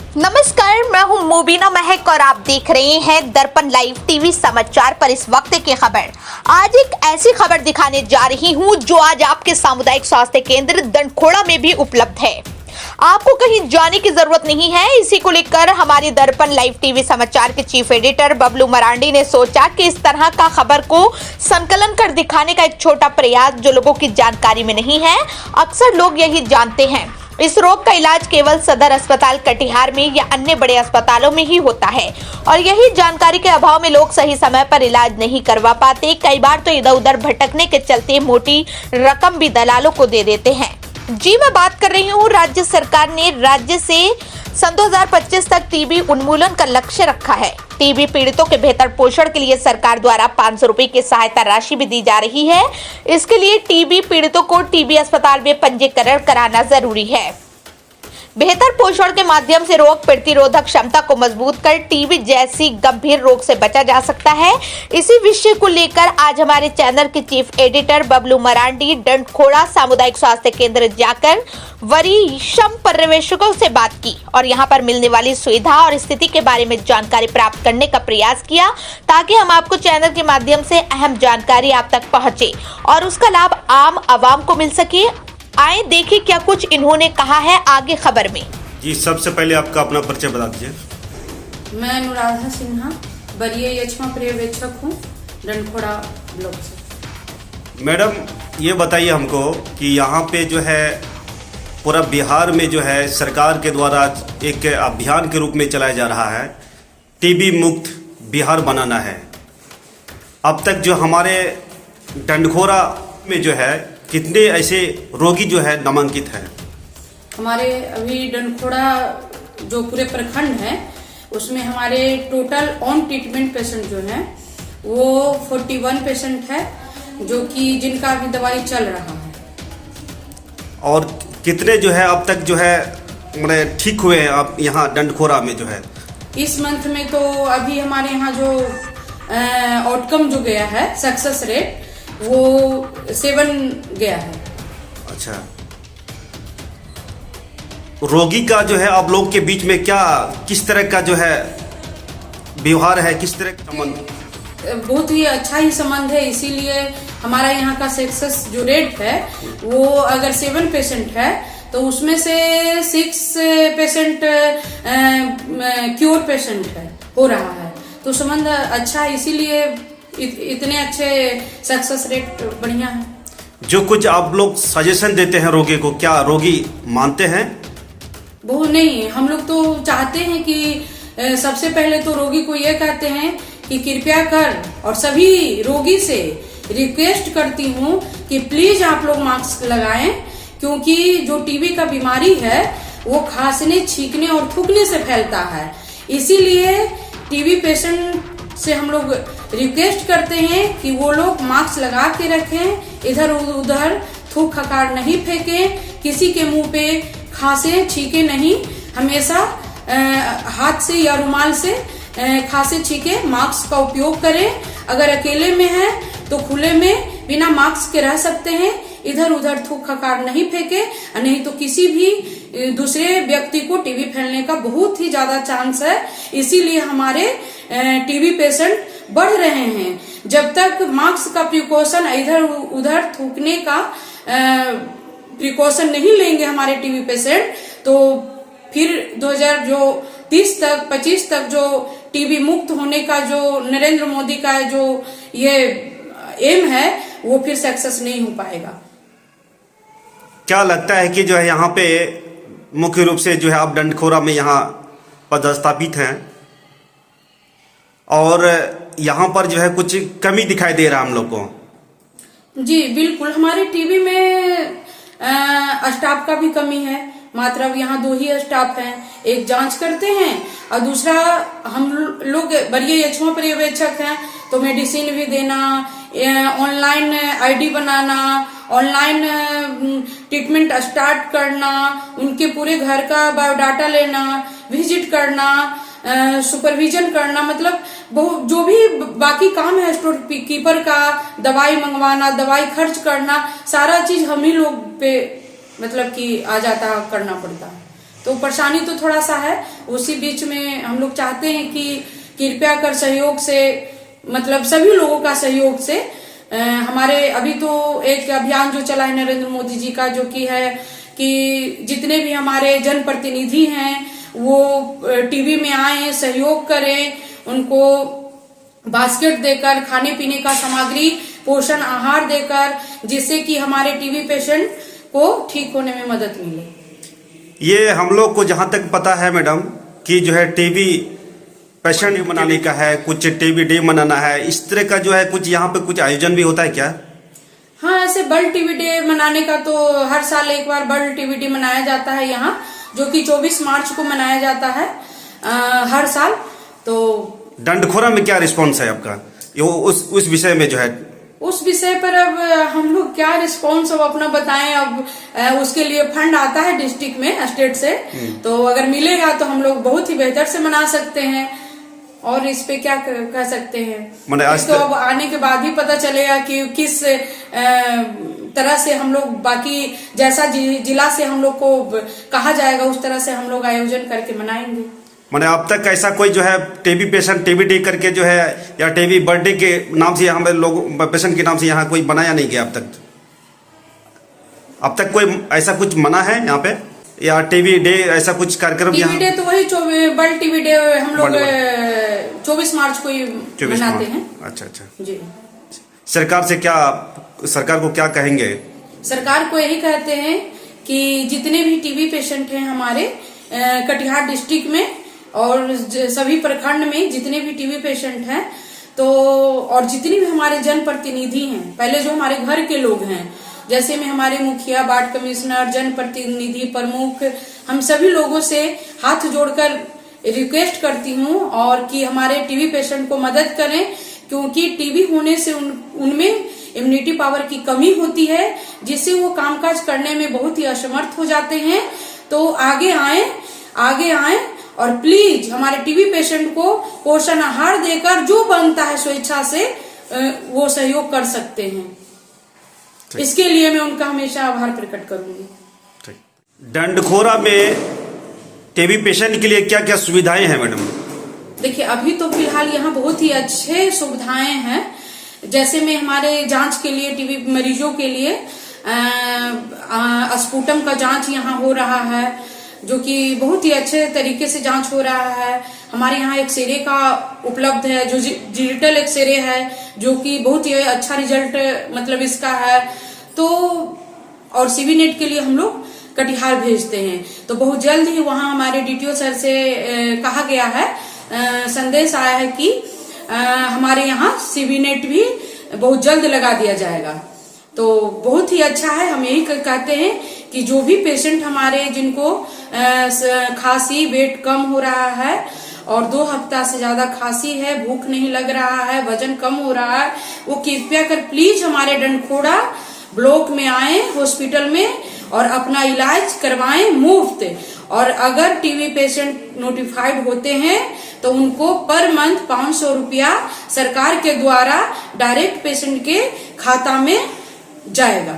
नमस्कार, मैं हूं मुबीना महक और आप देख रहे हैं दर्पण लाइव टीवी समाचार। पर इस वक्त की खबर, आज एक ऐसी खबर दिखाने जा रही हूं जो आज आपके सामुदायिक स्वास्थ्य केंद्र दंडखोड़ा में भी उपलब्ध है। आपको कहीं जाने की जरूरत नहीं है। इसी को लेकर हमारी दर्पण लाइव टीवी समाचार के चीफ एडिटर बबलू मरांडी ने सोचा कि इस तरह का खबर को संकलन कर दिखाने का एक छोटा प्रयास जो लोगों की जानकारी में नहीं है। अक्सर लोग यही जानते हैं इस रोग का इलाज केवल सदर अस्पताल कटिहार में या अन्य बड़े अस्पतालों में ही होता है, और यही जानकारी के अभाव में लोग सही समय पर इलाज नहीं करवा पाते। कई बार तो इधर उधर भटकने के चलते मोटी रकम भी दलालों को दे देते हैं। जी, मैं बात कर रही हूँ, राज्य सरकार ने राज्य से सन 2025 तक टीबी उन्मूलन का लक्ष्य रखा है। टीबी पीड़ितों के बेहतर पोषण के लिए सरकार द्वारा 500 रुपए की सहायता राशि भी दी जा रही है। इसके लिए टीबी पीड़ितों को टीबी अस्पताल में पंजीकरण कराना जरूरी है। बेहतर पोषण के माध्यम से रोग प्रतिरोधक क्षमता को मजबूत कर टीबी जैसी गंभीर रोग से बचा जा सकता है। इसी विषय को लेकर आज हमारे चैनल के चीफ एडिटर बबलू मरांडी दंडखोड़ा सामुदायिक स्वास्थ्य केंद्र जाकर वरीय पर्यवेक्षकों से बात की और यहां पर मिलने वाली सुविधा और स्थिति के बारे में जानकारी प्राप्त करने का प्रयास किया, ताकि हम आपको चैनल के माध्यम से अहम जानकारी आप तक पहुंचे और उसका लाभ आम आवाम को मिल सके। आए देखिए क्या कुछ इन्होंने कहा है आगे खबर में। जी, सबसे पहले आपका अपना परिचय बता दीजिए। मैं अनुराधा सिन्हा, वरीय यक्ष्मा पर्यवेक्षक हूँ, दंडखोड़ा ब्लॉक से। मैडम, ये बताइए हमको कि यहाँ पे जो है पूरा बिहार में जो है सरकार के द्वारा एक अभियान के रूप में चलाया जा रहा है, टीबी मुक्त बिहार बनाना है। अब तक जो हमारे दंडखोड़ा में जो है कितने ऐसे रोगी जो है नामांकित हैं? हमारे अभी दंडखोड़ा जो पूरे प्रखंड है उसमें हमारे टोटल ऑन ट्रीटमेंट पेशेंट जो है वो 41 पेशेंट है, जो कि जिनका अभी दवाई चल रहा है। और कितने जो है अब तक जो है मतलब ठीक हुए हैं आप यहाँ दंडखोड़ा में जो है? इस मंथ में तो अभी हमारे यहाँ जो आउटकम जो गया है, सक्सेस रेट वो 7 गया है। अच्छा, रोगी का जो है आप लोग के बीच में क्या किस तरह का जो है व्यवहार है, किस तरह का संबंध? बहुत ही अच्छा ही संबंध है। इसीलिए हमारा यहाँ का सक्सेस जो रेट है वो अगर 7 पेशेंट है तो उसमें से 6 पेशेंट क्योर पेशेंट है हो रहा है, तो संबंध अच्छा है। इसीलिए इतने अच्छे सक्सेस रेट बढ़िया है। जो कुछ आप लोग सजेशन देते हैं रोगी को, क्या रोगी मानते हैं? वो नहीं, हम लोग तो चाहते हैं कि सबसे पहले तो रोगी को ये कहते हैं कि कृपया कर, और सभी रोगी से रिक्वेस्ट करती हूँ कि प्लीज आप लोग मास्क लगाएं, क्योंकि जो टीबी का बीमारी है वो खांसने, छींकने और थूकने से फैलता है। इसीलिए टीबी पेशेंट से हम लोग रिक्वेस्ट करते हैं कि वो लोग मास्क लगा के रखें, इधर उधर थूक खकार नहीं फेंकें, किसी के मुंह पे खांसे छींके नहीं, हमेशा हाथ से या रुमाल से खांसे छींके मास्क का उपयोग करें। अगर अकेले में है तो खुले में बिना मास्क के रह सकते हैं, इधर उधर थूक खकार नहीं फेंके, नहीं तो किसी भी दूसरे व्यक्ति को टीबी फैलने का बहुत ही ज्यादा चांस है। इसीलिए हमारे टीबी पेशेंट बढ़ रहे हैं। जब तक मास्क का प्रिकॉशन, इधर उधर थूकने का प्रिकॉशन नहीं लेंगे हमारे टीबी पेशेंट, तो फिर 2030 तक 25 तक जो टीबी मुक्त होने का जो नरेंद्र मोदी का जो ये एम है वो फिर सक्सेस नहीं हो पाएगा। क्या लगता है कि जो है यहाँ पे मुख्य रूप से जो है आप दंडखोड़ा में यहाँ पदस्थापित हैं और यहाँ पर जो है कुछ कमी दिखाई दे रहा है हम लोग को? जी बिल्कुल, हमारे टीबी में स्टाफ का भी कमी है। मात्र अब यहाँ 2 ही स्टाफ हैं, एक जांच करते हैं और दूसरा हम लोग वरीय यक्ष्मा पर्यवेक्षक हैं, तो मेडिसिन भी देना, ऑनलाइन आईडी बनाना, ऑनलाइन ट्रीटमेंट स्टार्ट करना, उनके पूरे घर का बायोडाटा लेना, विजिट करना, सुपरविजन करना, मतलब जो भी बाकी काम है स्टोर कीपर का, दवाई मंगवाना, दवाई खर्च करना, सारा चीज हम ही लोग पे मतलब कि आ जाता करना पड़ता है। तो परेशानी तो थोड़ा सा है। उसी बीच में हम लोग चाहते हैं कि कृपया कर सहयोग से, मतलब सभी लोगों का सहयोग से, हमारे अभी तो एक अभियान जो चला है नरेंद्र मोदी जी का, जो कि है कि जितने भी हमारे जनप्रतिनिधि हैं वो टीवी में आए, सहयोग करें, उनको बास्केट देकर, खाने पीने का सामग्री, पोषण आहार देकर, जिससे कि हमारे टीबी पेशेंट को ठीक होने में मदद मिले। ये हम लोग को जहाँ तक पता है मैडम कि जो है टीबी पेशेंट डे मनाने का है, कुछ टीबी डे मनाना है, इस तरह का जो है कुछ यहाँ पे कुछ आयोजन भी होता है क्या? हाँ, ऐसे वर्ल्ड टीबी डे मनाने का तो हर साल एक बार वर्ल्ड टीबी डे मनाया जाता है यहाँ, जो कि 24 मार्च को मनाया जाता है हर साल। तो डंडखोरा में क्या रिस्पॉन्स है आपका उस विषय में जो है? उस विषय पर अब हम लोग क्या रिस्पॉन्स अब अपना बताएं। अब उसके लिए फंड आता है डिस्ट्रिक्ट में, स्टेट से, तो अगर मिलेगा तो हम लोग बहुत ही बेहतर से मना सकते हैं। और इस पे क्या कह सकते हैं, तो अब आने के बाद ही पता चलेगा कि किस तरह से हम लोग, बाकी जैसा जिला से हम लोग को कहा जाएगा उस तरह से हम लोग आयोजन करके मनाएंगे। मैंने अब तक ऐसा कोई जो है टीबी पेशेंट टीबी डे करके जो है या टीबी बर्थडे के नाम से यहाँ लोग पेशेंट के नाम से यहाँ कोई बनाया नहीं गया अब तक कोई ऐसा कुछ मना है यहाँ पे, या टीबी डे ऐसा कुछ कार्यक्रम? टीबी डे तो वही वर्ल्ड टीबी डे हम लोग 24 मार्च को ही मनाते हैं। अच्छा अच्छा जी। सरकार को क्या कहेंगे? सरकार को यही कहते हैं कि जितने भी टीबी पेशेंट हैं हमारे कटिहार डिस्ट्रिक्ट में और सभी प्रखंड में जितने भी टीबी पेशेंट हैं, तो और जितने भी हमारे जनप्रतिनिधि हैं, पहले जो हमारे घर के लोग हैं, जैसे में हमारे मुखिया, वार्ड कमिश्नर, जनप्रतिनिधि, प्रमुख, हम सभी लोगों से हाथ जोड़कर रिक्वेस्ट करती हूँ और कि हमारे टीबी पेशेंट को मदद करें, क्योंकि टीबी होने से उनमें इम्यूनिटी पावर की कमी होती है, जिससे वो कामकाज करने में बहुत ही असमर्थ हो जाते हैं। तो आगे आए और प्लीज हमारे टीबी पेशेंट को पोषण आहार देकर जो बनता है स्वेच्छा से वो सहयोग कर सकते हैं। इसके लिए मैं उनका हमेशा आभार प्रकट करूंगी। डंडखोरा में टीबी पेशेंट के लिए क्या क्या सुविधाएं हैं मैडम? देखिए, अभी तो फिलहाल यहाँ बहुत ही अच्छे सुविधाएं हैं। जैसे में हमारे जांच के लिए, टीबी मरीजों के लिए स्पुटम का जांच यहाँ हो रहा है, जो कि बहुत ही अच्छे तरीके से जांच हो रहा है। हमारे यहाँ एक्सरे का उपलब्ध है, जो डिजिटल एक्सरे है, जो कि बहुत ही अच्छा रिजल्ट मतलब इसका है। तो और सीवी नेट के लिए हम लोग कटिहार भेजते हैं, तो बहुत जल्द ही वहाँ हमारे डीटीओ सर से कहा गया है, संदेश आया है कि हमारे यहाँ सीवी नेट भी बहुत जल्द लगा दिया जाएगा। तो बहुत ही अच्छा है। हम यही कहते हैं कि जो भी पेशेंट हमारे जिनको खांसी, वेट कम हो रहा है और 2 हफ्ता से ज्यादा खांसी है, भूख नहीं लग रहा है, वजन कम हो रहा है, वो कृपया कर प्लीज हमारे डंडखोरा ब्लॉक में आए, हॉस्पिटल में, और अपना इलाज करवाएं मुफ्त। और अगर टीबी पेशेंट नोटिफाइड होते हैं तो उनको पर मंथ 500 रुपया सरकार के द्वारा डायरेक्ट पेशेंट के खाता में जाएगा।